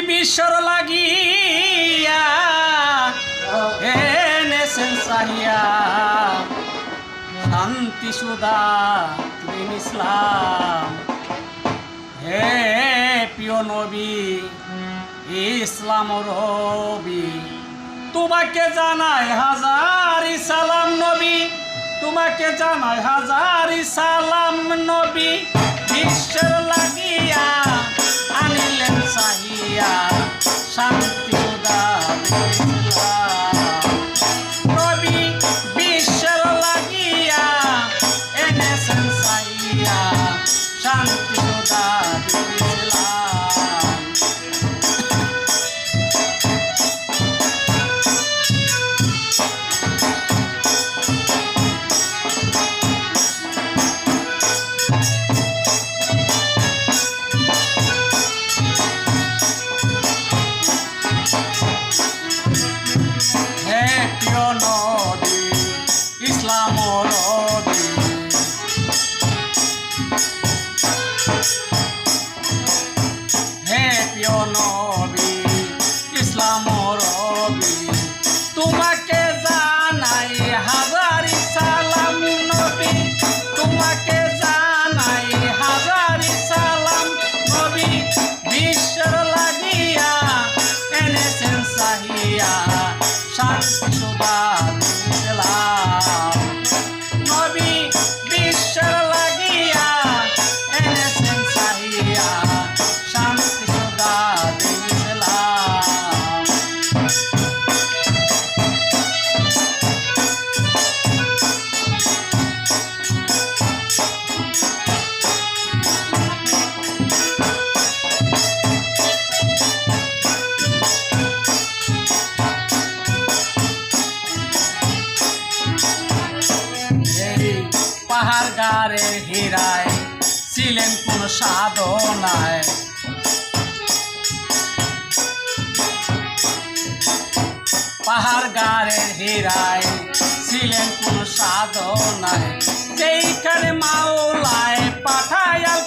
বিশ্বর লাগিয়া এনেছেন চাহিয়া শান্তি সুধা দিন ইসলাম। হে প্রিয় নবী ইসলাম রবি, তোমাকে জানাই হাজারি সালাম নবী, তোমাকে জানাই হাজারি সালাম নবী। বিশ্বের লাগিয়া আনিলেন চাহিয়া শান্তি সুধা নবী, বিশ্বের লাগিয়া এনেছেন চাহিয়া শান্তি সুধা ইসলাম রবি, হে প্রিয় নবী ইসলাম রবি, তোমাকে জানাই হাজারি সালাম নবী, তোমাকে জানাই হাজারি সালাম নবী। বিশ্বের লাগিয়া এনেছেন চাহিয়া শান্তি সুধা নবী, বিশ্বের লাগিয়া এনেছেন চাহিয়া শান্তি সুধা দিলাম। পাহাড় গাড়ের হীরায় ছিলেন কোন সাধনায়, পাহাড় গাড়ের হীরায় ছিলেন কোন সাধনায়, যেইখানে মাওলায় পাঠায়াল